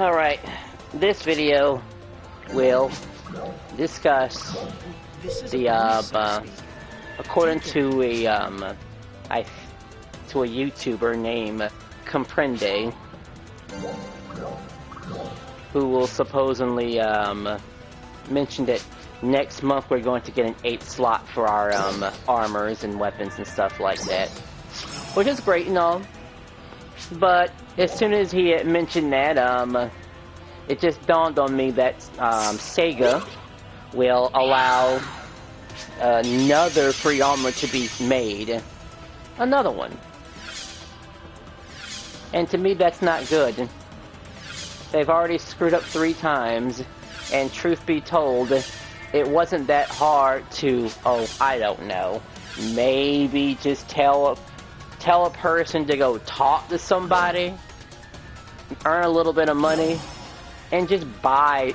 Alright, this video will discuss the, according to a YouTuber named Comprende, who will supposedly, mention that next month we're going to get an 8th slot for our, armors and weapons and stuff like that. Which is great and all. But as soon as he had mentioned that, it just dawned on me that Sega will allow another free armor to be made. Another one. And to me, that's not good. They've already screwed up 3 times, and truth be told, it wasn't that hard to, I don't know, maybe just tell a person to go talk to somebody, earn a little bit of money, and just buy,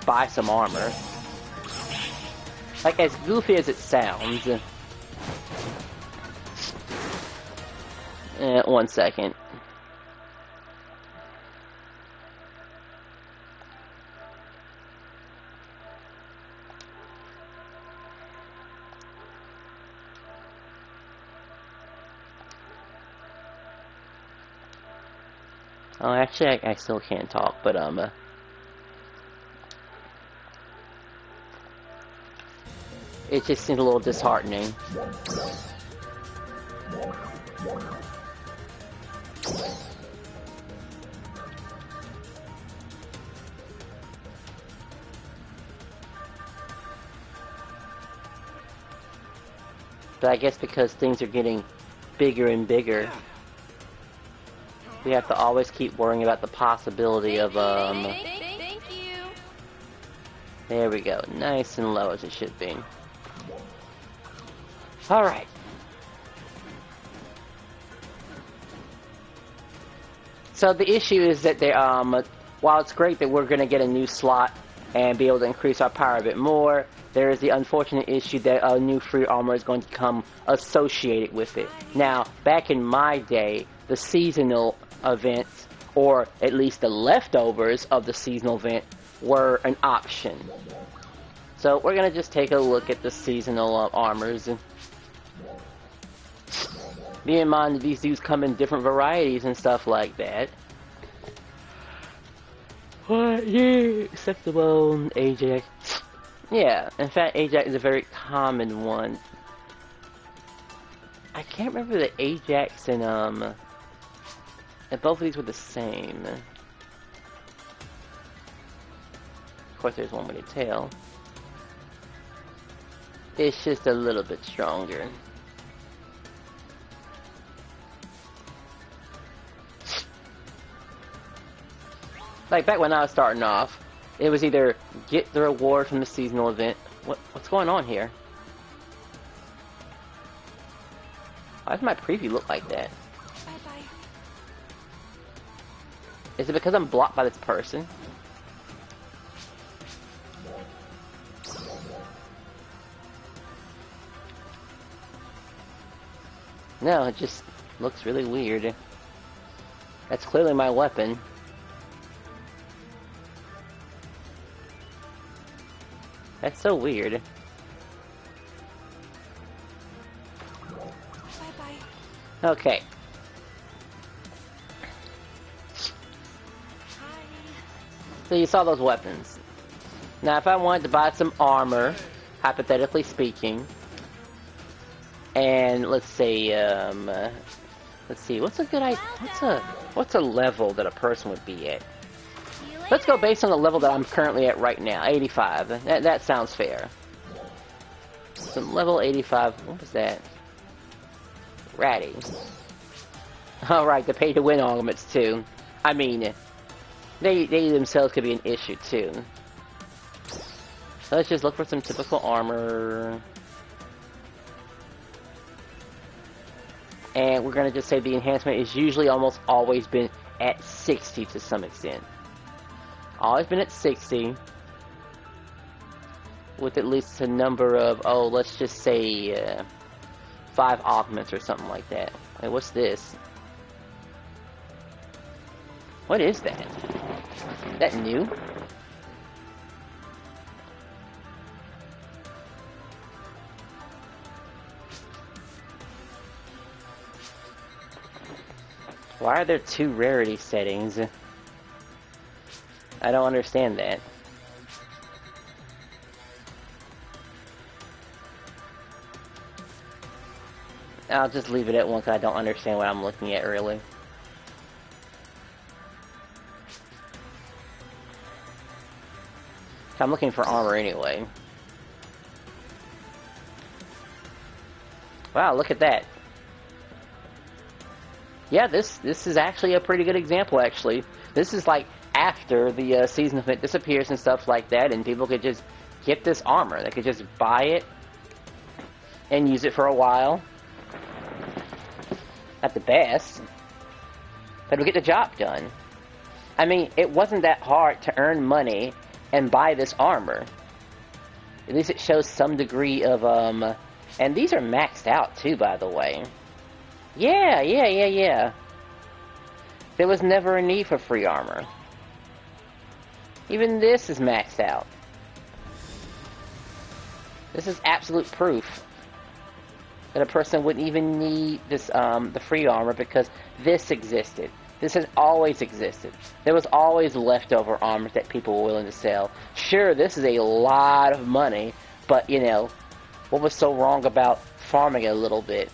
buy some armor. Like, as goofy as it sounds. 1 second. Oh, actually, I still can't talk, but, it just seems a little disheartening. But I guess because things are getting bigger and bigger, we have to always keep worrying about the possibility of, Thank you. There we go. Nice and low as it should be. Alright. So the issue is that they, while it's great that we're gonna get a new slot and be able to increase our power a bit more, there is the unfortunate issue that a new free armor is going to come associated with it. Now, back in my day, the seasonal events, or at least the leftovers of the seasonal event, were an option. So we're gonna just take a look at the seasonal armors. Bear in mind that these dudes come in different varieties and stuff like that. What? Yeah, acceptable Ajax. Yeah, in fact, Ajax is a very common one. I can't remember the Ajax and both of these were the same. Of course, there's one with a tail. It's just a little bit stronger. Like, back when I was starting off, it was either get the reward from the seasonal event. What's going on here? Why does my preview look like that? Bye-bye. Is it because I'm blocked by this person? No, it just looks really weird. That's clearly my weapon. That's so weird. Bye-bye. Okay. Hi. So you saw those weapons. Now if I wanted to buy some armor, hypothetically speaking, and let's see, what's a good what's a level that a person would be at? Let's go based on the level that I'm currently at right now, 85. That sounds fair. So level 85, what was that? Ratty. Alright, the pay to win arguments too. I mean, they themselves could be an issue too. So let's just look for some typical armor. And we're gonna just say the enhancement is usually almost always been at 60 to some extent. Always been at 60. With at least a number of, let's just say, 5 augments or something like that. Wait, what's this? What is that? Is that new? Why are there 2 rarity settings? I don't understand that. I'll just leave it at 1 because I don't understand what I'm looking at, really. I'm looking for armor anyway. Wow, look at that. Yeah, this is actually a pretty good example, actually. This is like after the season event disappears and stuff like that, and people could just get this armor. They could just buy it and use it for a while. Not the best, but it'll get the job done. I mean, it wasn't that hard to earn money and buy this armor. At least it shows some degree of, and these are maxed out too, by the way. Yeah. There was never a need for free armor. Even this is maxed out. This is absolute proof that a person wouldn't even need this, the free armor, because this existed. This has always existed. There was always leftover armor that people were willing to sell. Sure, this is a lot of money, but, you know, what was so wrong about farming it a little bit?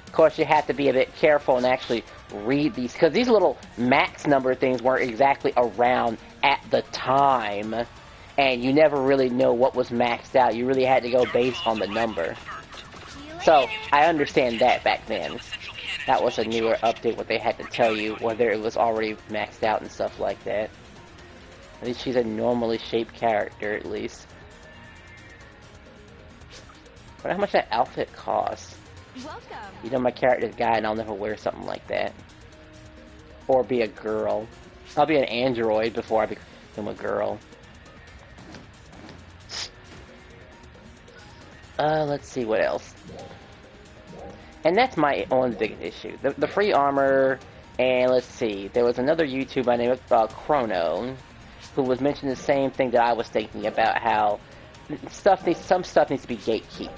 Of course, you have to be a bit careful and actually read these, because these little max number things weren't exactly around at the time, and you never really know what was maxed out. You really had to go based on the number. So, I understand that back then. That was a newer update where they had to tell you whether it was already maxed out and stuff like that. At least she's a normally shaped character, at least. I wonder how much that outfit costs. Welcome. You know, my character's a guy and I'll never wear something like that. Or be a girl. I'll be an android before I become a girl. Let's see what else. And that's my only big issue. The free armor, and let's see, there was another YouTuber by the name of Chrono, who was mentioning the same thing that I was thinking about, how some stuff needs to be gatekept.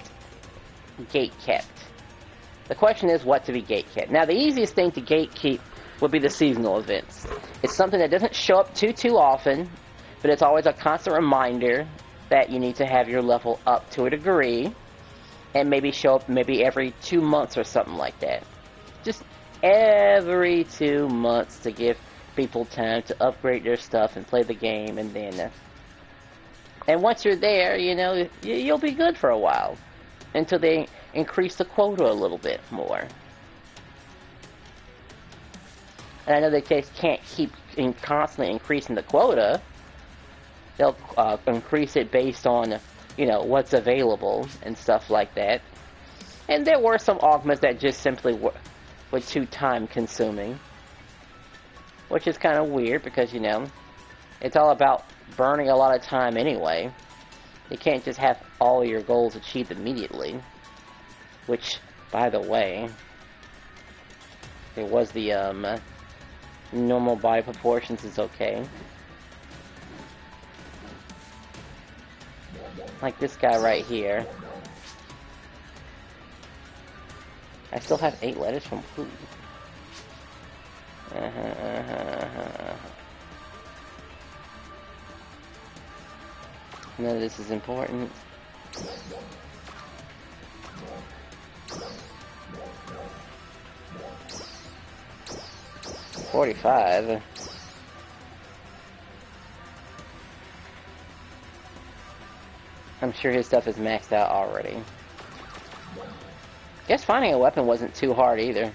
The question is what to be gatekept. Now, the easiest thing to gatekeep would be the seasonal events. It's something that doesn't show up too often, but it's always a constant reminder that you need to have your level up to a degree, and maybe show up maybe every 2 months or something like that. Just every 2 months to give people time to upgrade their stuff and play the game, and then and once you're there, you know, you'll be good for a while until they increase the quota a little bit more. And I know they can't keep constantly increasing the quota. They'll increase it based on, you know, what's available and stuff like that. And there were some augments that just simply were too time consuming, which is kind of weird because, you know, it's all about burning a lot of time anyway. You can't just have all your goals achieved immediately, which, by the way, there was the normal body proportions is okay. Like this guy right here. I still have 8 letters from who? None of this is important. $45. I'm sure his stuff is maxed out already. Guess finding a weapon wasn't too hard either.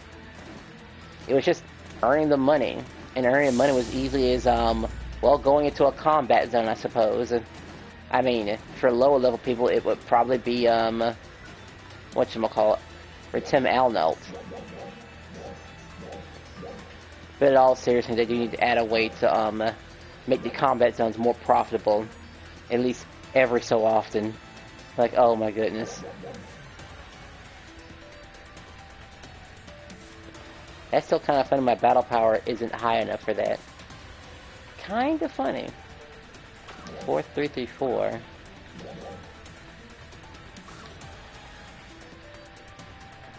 It was just earning the money. And earning the money was easy as, well, going into a combat zone, I suppose. I mean, for lower level people, it would probably be, whatchamacallit, for Tim Alnelt. But in all seriousness, they do need to add a way to, make the combat zones more profitable. At least every so often. Like, oh my goodness. That's still kind of funny. My battle power isn't high enough for that. Kind of funny. 4-3-3-4.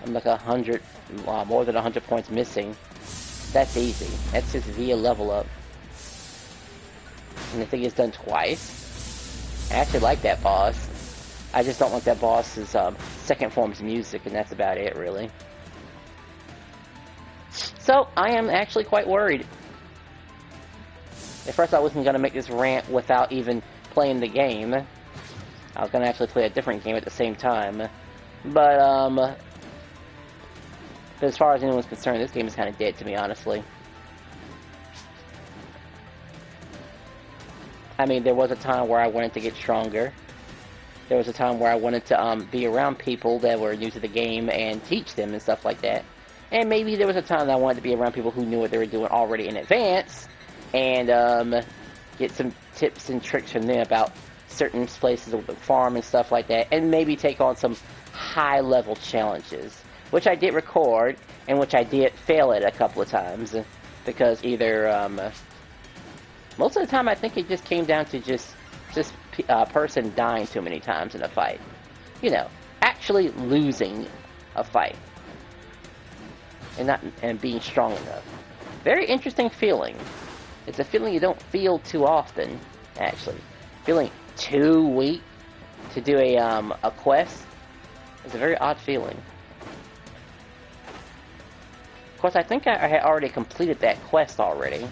I'm like 100, more than 100 points missing. That's easy. That's just via level up. And the thing is done twice. I actually like that boss. I just don't like that boss's second form's music, and that's about it, really. So, I am actually quite worried. At first I wasn't going to make this rant without even playing the game. I was going to actually play a different game at the same time. But as far as anyone's concerned, this game is kind of dead to me, honestly. I mean, there was a time where I wanted to get stronger. There was a time where I wanted to be around people that were new to the game and teach them and stuff like that. And maybe there was a time that I wanted to be around people who knew what they were doing already in advance and get some tips and tricks from them about certain places of the farm and stuff like that, and maybe take on some high-level challenges, which I did record, and which I did fail at a couple of times, because either, most of the time I think it just came down to just person dying too many times in a fight. You know, actually losing a fight. And being strong enough. Very interesting feeling. It's a feeling you don't feel too often, actually. Feeling too weak to do a quest is a very odd feeling. Of course, I think I had already completed that quest already.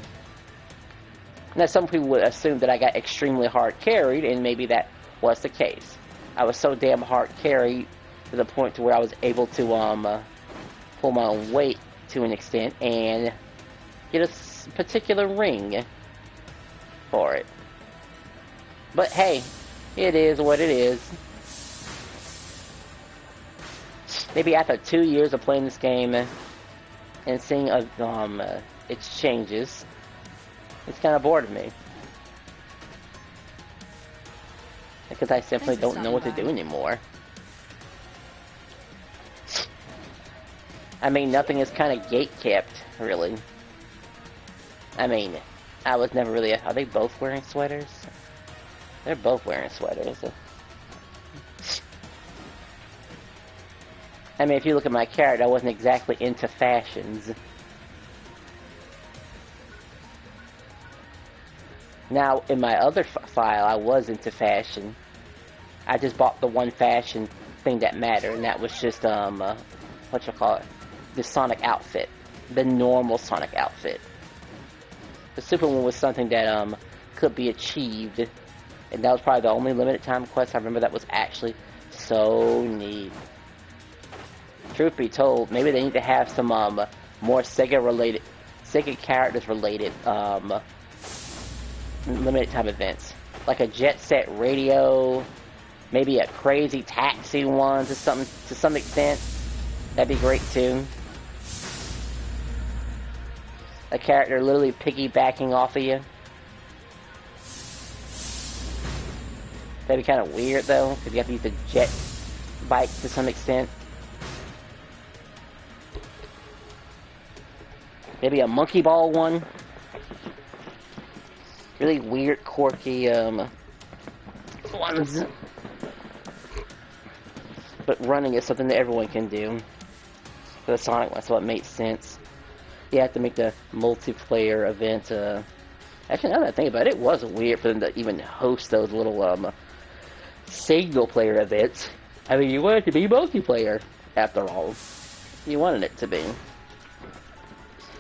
Now, some people would assume that I got extremely hard carried, and maybe that was the case. I was so damn hard carried to the point to where I was able to pull my own weight to an extent and get a particular ring for it. But hey, it is what it is. Maybe after 2 years of playing this game and seeing its changes, it's kind of bored of me. Because I simply don't know what to do anymore. I mean, nothing is kind of gate-kept, really. I mean, I was never really... Are they both wearing sweaters? They're both wearing sweaters. I mean, if you look at my character, I wasn't exactly into fashions. Now, in my other file, I was into fashion. I just bought the one fashion thing that mattered, and that was just, what you call it? The Sonic outfit. The normal Sonic outfit. The super one was something that, could be achieved, and that was probably the only limited time quest I remember that was actually so neat. Truth be told, maybe they need to have some, more Sega characters related, limited time events. Like a Jet Set Radio, maybe a Crazy Taxi one to some extent. That'd be great too. A character literally piggybacking off of you. That'd be kind of weird though, because you have to use the jet bike to some extent. Maybe a monkey ball one. Really weird, quirky, ones. But running is something that everyone can do. For the Sonic one, so it makes sense. You have to make the multiplayer event, actually, now that I think about it, it was weird for them to even host those little, single-player events. I mean, you want it to be multiplayer, after all. You wanted it to be.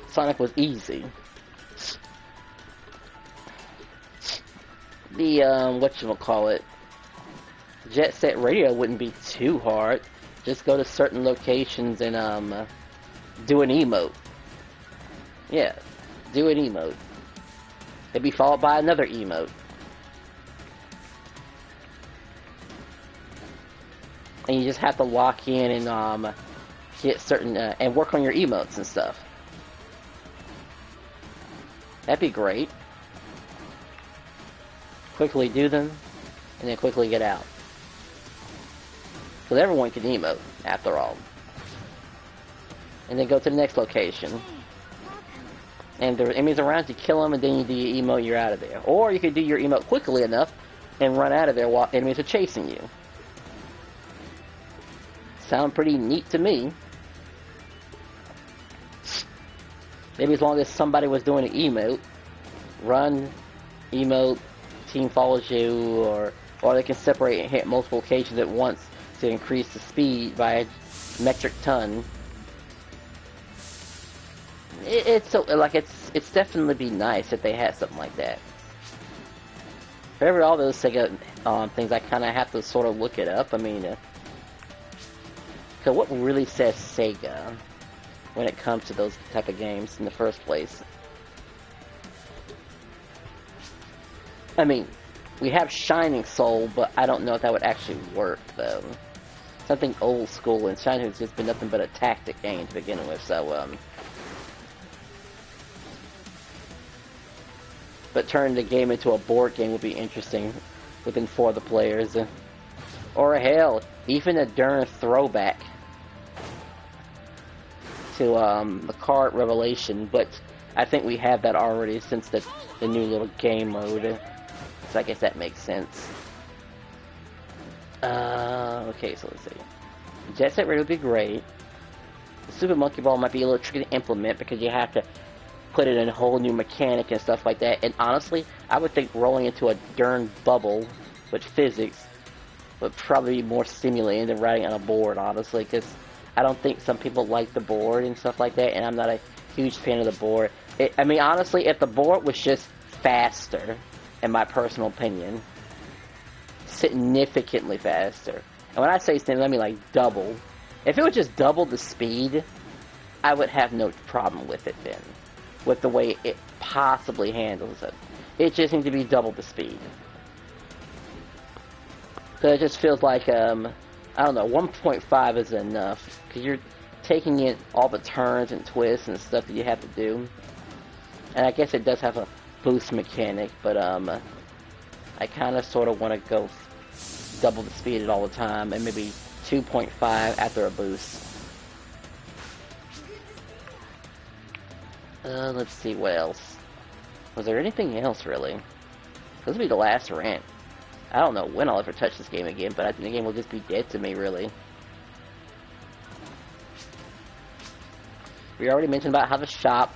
Sonic was easy. The, whatchamacallit, Jet Set Radio wouldn't be too hard. Just go to certain locations and, do an emote. Yeah, do an emote. It'd be followed by another emote. And you just have to lock in and, get certain, and work on your emotes and stuff. That'd be great. Quickly do them, and then quickly get out. Because everyone can emote, after all. and then go to the next location. And there are enemies around, you kill them, and then you do your emote, you're out of there. Or you could do your emote quickly enough and run out of there while enemies are chasing you. Sound pretty neat to me. Maybe as long as somebody was doing an emote, run, emote, team follows you, or they can separate and hit multiple occasions at once to increase the speed by a metric ton. It's definitely be nice if they had something like that. However, all those Sega things, I kind of have to sort of look it up. I mean, cause what really says Sega when it comes to those type of games in the first place? I mean, we have Shining Soul, but I don't know if that would actually work though. Something old school, and Shining has just been nothing but a tactic game to begin with. So, but turning the game into a board game would be interesting within 4 of the players. Or hell, even a darn throwback to the card revelation, but I think we have that already since the new little game mode. So I guess that makes sense. Okay, so let's see. Jet Set Radio would be great. The Super Monkey Ball might be a little tricky to implement because you have to put it in a whole new mechanic and stuff like that. And honestly, I would think rolling into a darn bubble with physics would probably be more stimulating than riding on a board, honestly, because I don't think some people like the board and stuff like that, and I'm not a huge fan of the board. I mean, honestly, if the board was just faster, in my personal opinion, significantly faster. And when I say significant, I mean like double. If it was just double the speed, I would have no problem with it then. With the way it possibly handles it. It just needs to be double the speed. So it just feels like, I don't know, 1.5 is enough. Because you're taking in all the turns and twists and stuff that you have to do. And I guess it does have a boost mechanic, but I kind of sort of want to go double the speed at all the time, and maybe 2.5 after a boost. Let's see, what else? Was there anything else, really? This will be the last rant. I don't know when I'll ever touch this game again, but I think the game will just be dead to me, really. We already mentioned about how the shop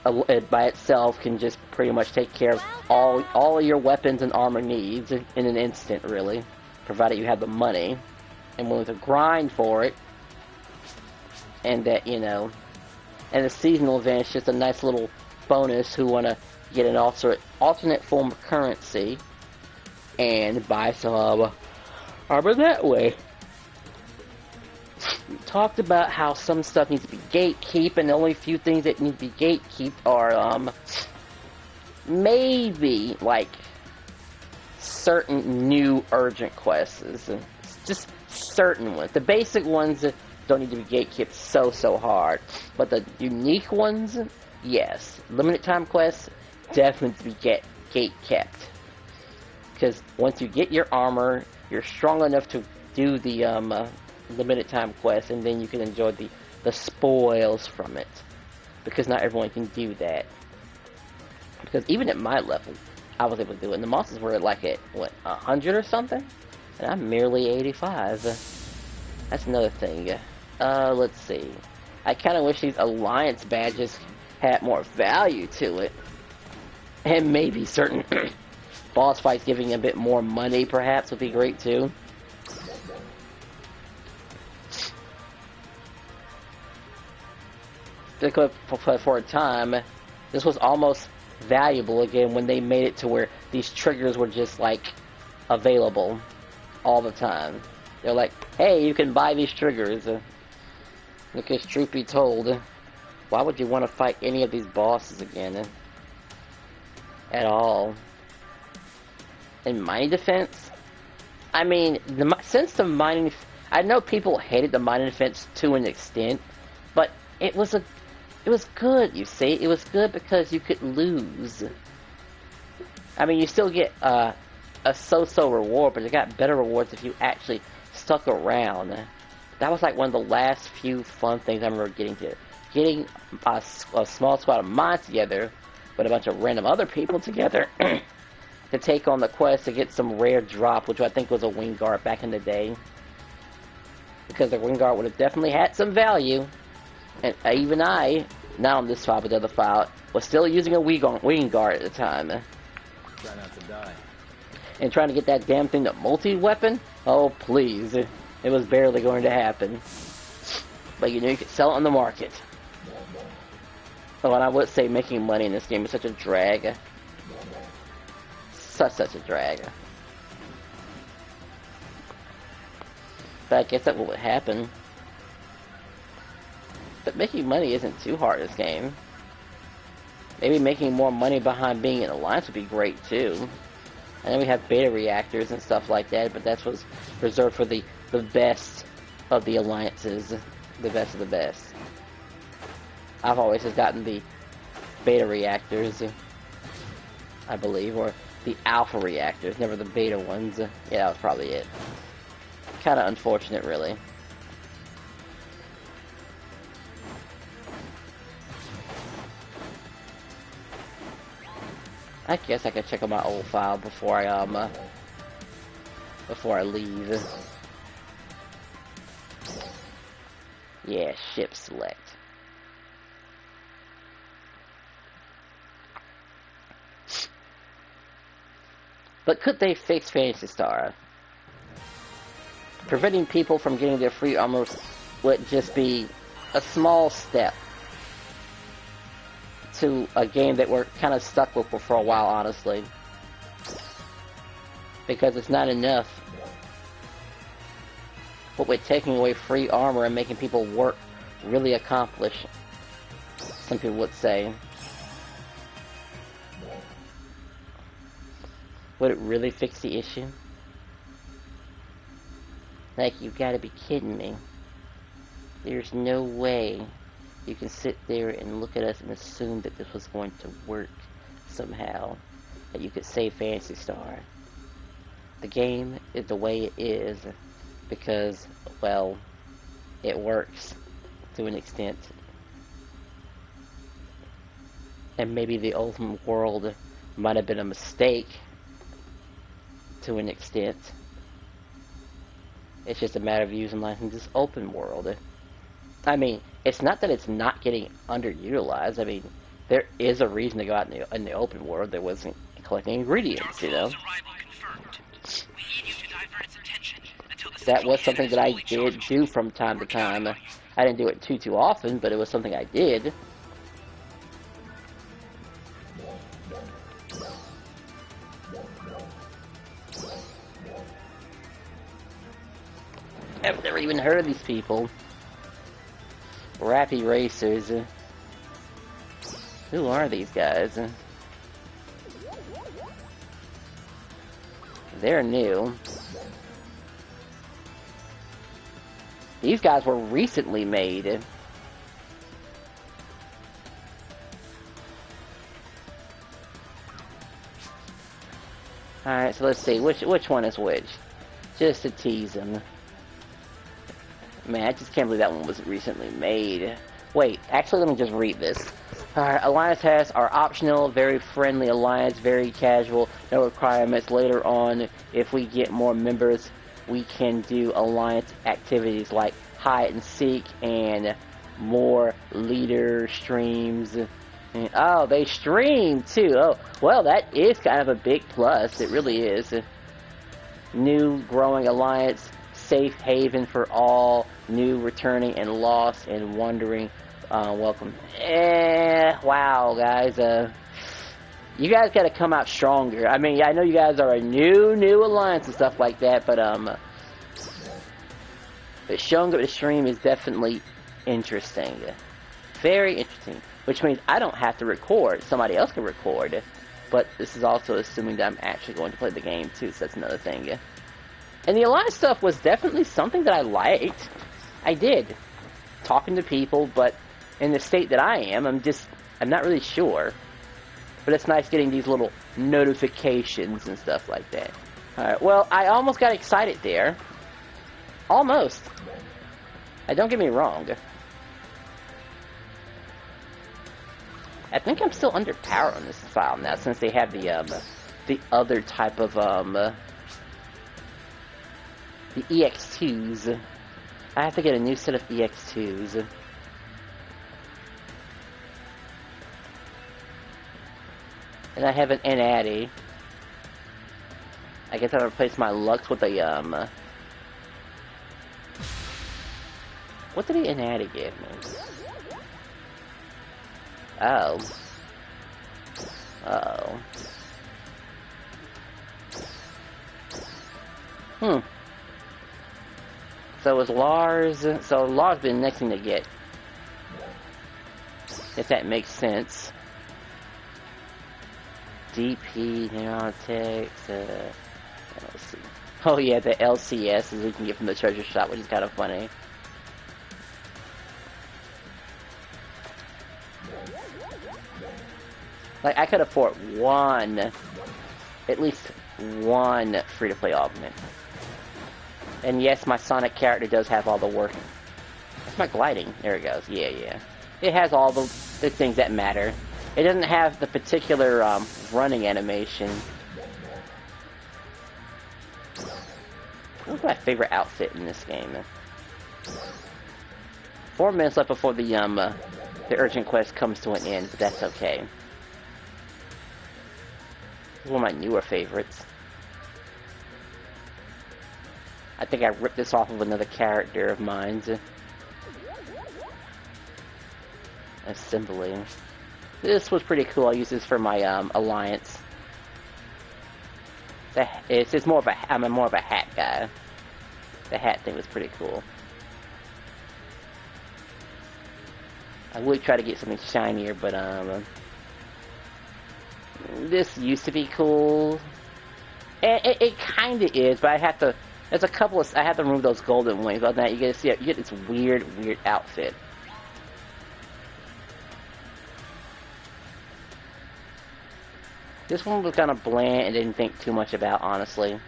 by itself can just pretty much take care of all of your weapons and armor needs in an instant, really, provided you have the money and willing to grind for it, and that, you know, and the seasonal event's just a nice little bonus who want to get an alternate form of currency and buy some armor that way. We talked about how some stuff needs to be gatekeep, and the only few things that need to be gatekeep are, maybe, like, certain new urgent quests. Just certain ones. The basic ones don't need to be gatekept so hard. But the unique ones, yes. Limited time quests, definitely to be gate-kept. Because once you get your armor, you're strong enough to do the, limited time quest, and then you can enjoy the spoils from it, because not everyone can do that. Because even at my level, I was able to do it, and the monsters were like at what, 100 or something, and I'm merely 85. That's another thing. Let's see. I kind of wish these alliance badges had more value to it, and maybe certain boss fights giving a bit more money perhaps would be great too. Because for a time, this was almost valuable again when they made it to where these triggers were just like available all the time. They're like, hey, you can buy these triggers. Because truth be told, why would you want to fight any of these bosses again? At all. In mining defense? I mean, since the mining... I know people hated the mining defense to an extent, but it was good, you see. It was good because you could lose. I mean, you still get a so-so reward, but you got better rewards if you actually stuck around That was like one of the last few fun things I remember getting a small squad of mine together with a bunch of random other people together to take on the quest to get some rare drop, which I think was a wing guard back in the day. Because the wing guard would have definitely had some value. And even I, not on this file but the other file, was still using a wing guard at the time. Try not to die. And trying to get that damn thing to multi-weapon? Oh, please. It was barely going to happen. But you know you could sell it on the market. Oh, and I would say making money in this game is such a drag. Such a drag. But I guess that would happen. But making money isn't too hard in this game. Maybe making more money behind being in Alliance would be great too. I know we have beta reactors and stuff like that, but that's what's reserved for the best of the alliances. The best of the best. I've always just gotten the beta reactors, I believe, or the alpha reactors, never the beta ones. Yeah, that was probably it. Kinda unfortunate, really. I guess I could check out my old file before I leave. Yeah, ship select. But could they fix Phantasy Star? Preventing people from getting their free armor would just be a small step to a game that we're kind of stuck with for a while, honestly. Because it's not enough. But with taking away free armor and making people work really accomplish, some people would say. Would it really fix the issue? Like, you've got to be kidding me. There's no way you can sit there and look at us and assume that this was going to work somehow. That you could save Phantasy Star. The game is the way it is because, well, it works to an extent. And maybe the ultimate world might have been a mistake to an extent. It's just a matter of using this open world. I mean, it's not that it's not getting underutilized. I mean, there is a reason to go out in the open world. There wasn't collecting ingredients, you know. That was something that I did do from time to time. I didn't do it too often, but it was something I did. I've never even heard of these people. Rappy Racers. Who are these guys? They're new. These guys were recently made. Alright, so let's see. Which one is which? Just to tease them. Man, I just can't believe that one was recently made. Wait, actually, let me just read this. Alright, alliance tasks are optional, very friendly alliance, very casual, no requirements. Later on, if we get more members, we can do alliance activities like hide and seek and more leader streams. And, oh, they stream too. Oh, well, that is kind of a big plus. It really is. New growing alliance, safe haven for all, new returning and lost and wandering. Welcome. Wow, guys. You guys gotta come out stronger. I mean, I know you guys are a new alliance and stuff like that, but showing up the stream is definitely interesting. Very interesting. Which means I don't have to record. Somebody else can record. But this is also assuming that I'm actually going to play the game too, so that's another thing. And the alliance stuff was definitely something that I liked. I did. Talking to people, but in the state that I am, I'm not really sure. But it's nice getting these little notifications and stuff like that. Alright, well, I almost got excited there. Almost. Don't get me wrong. I think I'm still underpowered on this file now, since they have the other type of, the EX2s. I have to get a new set of EX2s. And I have an N-Addy. I guess I'll replace my Lux with a, what did the N-Addy give me? Oh. Uh-oh. So is Lars... So Lars been the next thing to get. If that makes sense. DP, Neurotex, let's see. Oh yeah, the LCS is we can get from the treasure shop, which is kind of funny. Like, I could afford at least one free-to-play augment. And yes, my Sonic character does have all the work. That's my gliding. There it goes. Yeah. It has all the things that matter. It doesn't have the particular running animation. What's my favorite outfit in this game? 4 minutes left before the urgent quest comes to an end, but that's okay. This is one of my newer favorites. I think I ripped this off of another character of mine's. Assembly. This was pretty cool. I use this for my alliance. It's more of a. I'm more of a hat guy. The hat thing was pretty cool. I would try to get something shinier, but this used to be cool. It kind of is, but I have to. There's a couple of. I have to remove those golden wings. Other than that, you get to see. You get this weird outfit. This one was kind of bland and didn't think too much about, honestly.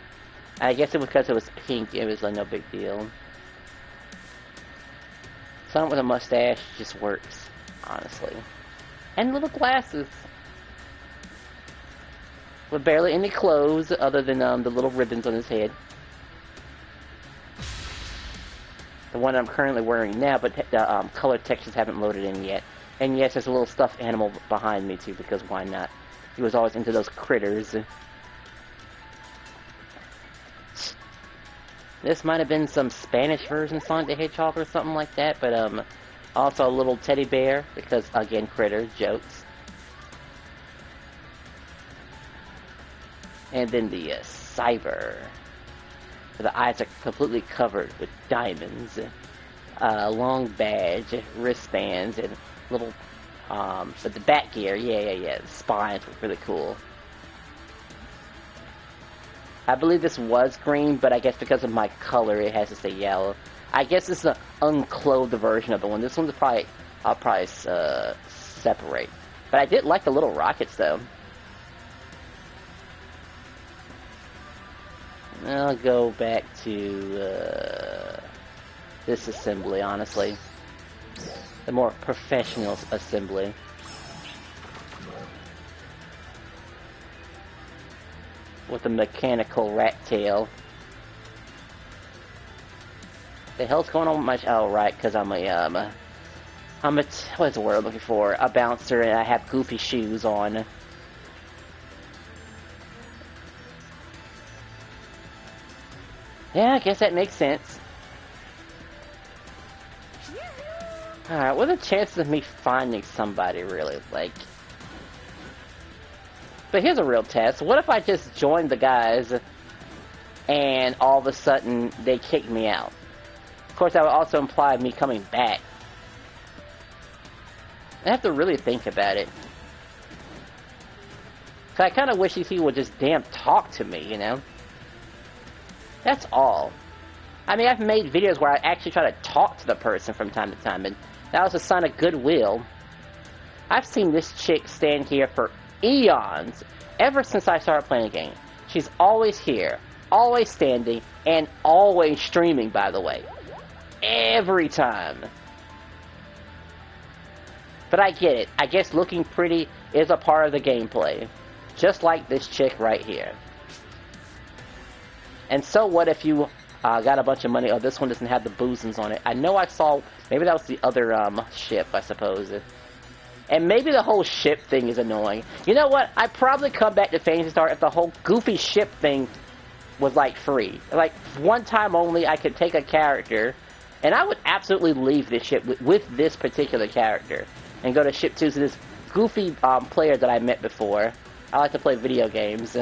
I guess it was because it was pink, it was like no big deal. Someone with a mustache just works, honestly. And little glasses. With barely any clothes other than the little ribbons on his head. The one I'm currently wearing now, but the color textures haven't loaded in yet. And yes, there's a little stuffed animal behind me too, because why not? He was always into those critters. This might have been some Spanish version of Sonic the Hedgehog or something like that, but also a little teddy bear, because again, critter, jokes. And then the Cyber. The eyes are completely covered with diamonds. Long badge, wristbands, and little... but the bat gear, yeah, the spines were really cool. I believe this was green, but I guess because of my color, it has to say yellow. I guess this is an unclothed version of the one. This one's probably, I'll probably separate. But I did like the little rockets, though. I'll go back to this assembly, honestly. The more professional assembly. With the mechanical rat tail. The hell's going on with my... Oh, right, because I'm a... what's the word I'm looking for? A bouncer, and I have goofy shoes on. Yeah, I guess that makes sense. Alright, what are the chances of me finding somebody, really? Like... But here's a real test. What if I just joined the guys, and all of a sudden, they kick me out? Of course, that would also imply me coming back. I have to really think about it. Cause I kind of wish these people would just damn talk to me, you know? That's all. I mean, I've made videos where I actually try to talk to the person from time to time, and that was a sign of goodwill. I've seen this chick stand here for eons, ever since I started playing the game. She's always here, always standing, and always streaming, by the way. every time. But I get it. I guess looking pretty is a part of the gameplay. Just like this chick right here. And so what if you got a bunch of money? Oh, this one doesn't have the boozins on it. I know I saw... Maybe that was the other ship, I suppose. And maybe the whole ship thing is annoying. You know what? I'd probably come back to Phantasy Star if the whole goofy ship thing was, like, free. Like, one time only I could take a character, and I would absolutely leave this ship with this particular character, and go to ship 2 to this goofy player that I met before. I like to play video games.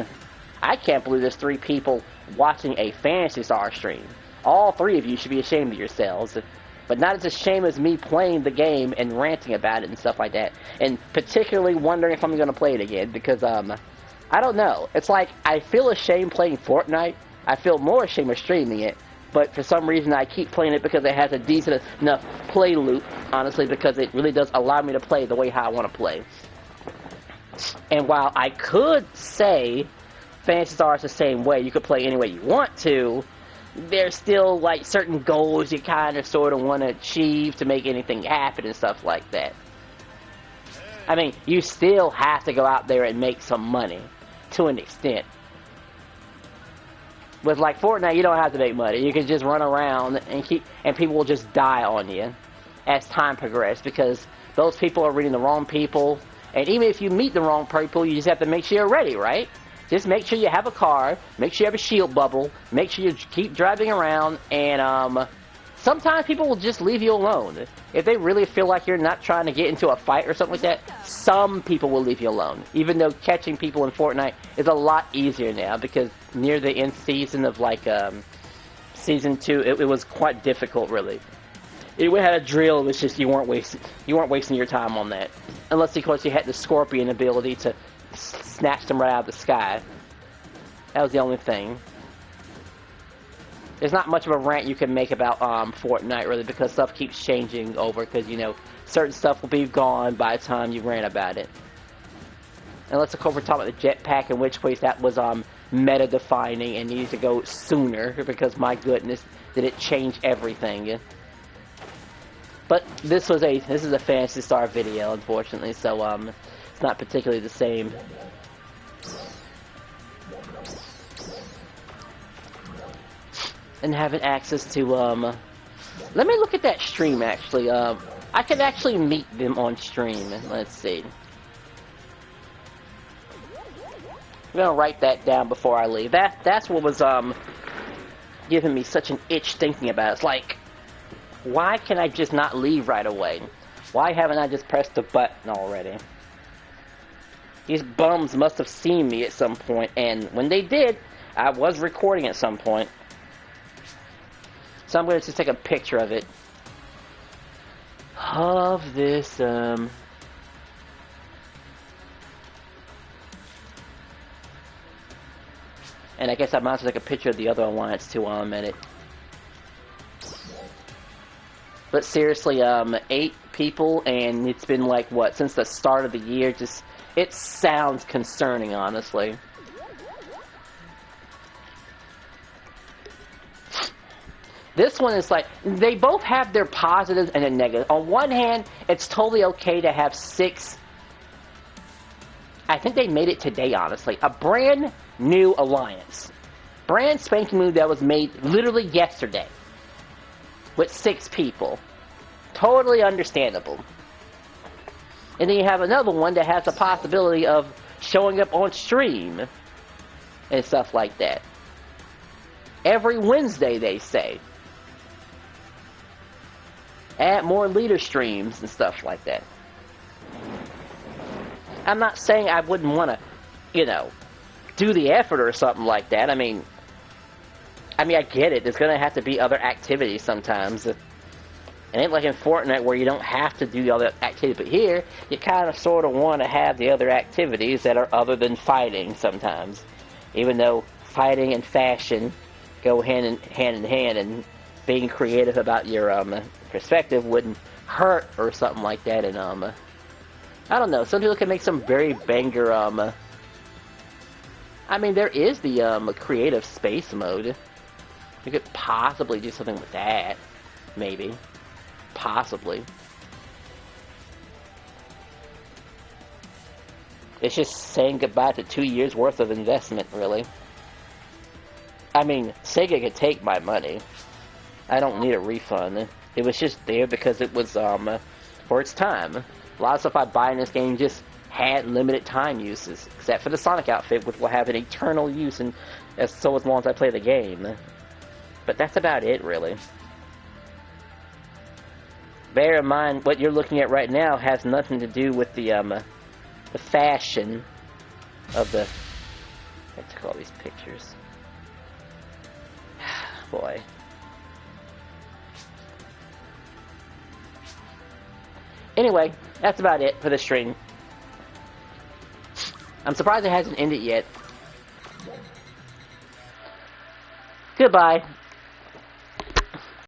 I can't believe there's 3 people watching a Phantasy Star stream. All 3 of you should be ashamed of yourselves. But not as ashamed as me playing the game and ranting about it and stuff like that. And particularly wondering if I'm going to play it again. Because, I don't know. It's like, I feel ashamed playing Fortnite. I feel more ashamed of streaming it. But for some reason, I keep playing it because it has a decent enough play loop. Honestly, because it really does allow me to play the way how I want to play. And while I could say Phantasy Star is the same way, you could play any way you want to, there's still, like, certain goals you kind of sort of want to achieve to make anything happen and stuff like that. I mean, you still have to go out there and make some money, to an extent. With, like, Fortnite, you don't have to make money. You can just run around and people will just die on you as time progresses, because those people are reading the wrong people, and even if you meet the wrong people, you just have to make sure you're ready, right? Just make sure you have a car, make sure you have a shield bubble, make sure you keep driving around, and sometimes people will just leave you alone. If they really feel like you're not trying to get into a fight or something like that, some people will leave you alone. Even though catching people in Fortnite is a lot easier now, because near the end season of, like, Season 2, it was quite difficult, really. It had a drill, it was just you weren't wasting your time on that. Unless, of course, you had the Scorpion ability to snatch them right out of the sky. That was the only thing. There's not much of a rant you can make about Fortnite, really, because stuff keeps changing over, because, you know, certain stuff will be gone by the time you rant about it. Unless, of course, we're talking about the jetpack, in which case that was meta-defining and needed to go sooner, because, my goodness, did it change everything. But this is a Phantasy Star video, unfortunately, so it's not particularly the same. And having access to let me look at that stream, actually. I could actually meet them on stream. Let's see. I'm gonna write that down before I leave. That's what was giving me such an itch thinking about it. It's like, why can I just not leave right away? Why haven't I just pressed the button already? These bums must have seen me at some point, and when they did, I was recording at some point. So I'm going to just take a picture of it. Of this, And I guess I might as well take a picture of the other alliance too while I'm at it. But seriously, 8 people, and it's been like, what, since the start of the year, just, it sounds concerning, honestly. This one is like, they both have their positives and their negatives. On one hand, it's totally okay to have 6, I think they made it today, honestly, a brand new alliance. Brand spanking new that was made literally yesterday. With 6 people. Totally understandable. And then you have another one that has the possibility of showing up on stream. And stuff like that. Every Wednesday, they say. Add more leader streams and stuff like that. I'm not saying I wouldn't want to, you know, do the effort or something like that. I mean, I get it. There's going to have to be other activities sometimes. It ain't like in Fortnite where you don't have to do the other activities. But here, you kind of sort of want to have the other activities that are other than fighting sometimes. Even though fighting and fashion go hand in hand, and being creative about your perspective wouldn't hurt or something like that. And I don't know. Some people can make some very banger. I mean, there is the creative space mode. You could possibly do something with that. maybe, possibly. It's just saying goodbye to 2 years worth of investment, really. I mean, Sega could take my money. I don't need a refund. It was just there because it was, for its time. A lot of stuff I buy in this game just had limited time uses, except for the Sonic outfit, which will have an eternal use and as long as I play the game. But that's about it, really. Bear in mind, what you're looking at right now has nothing to do with the fashion of the... I took all these pictures. Boy. Anyway, that's about it for the stream. I'm surprised it hasn't ended yet. Goodbye.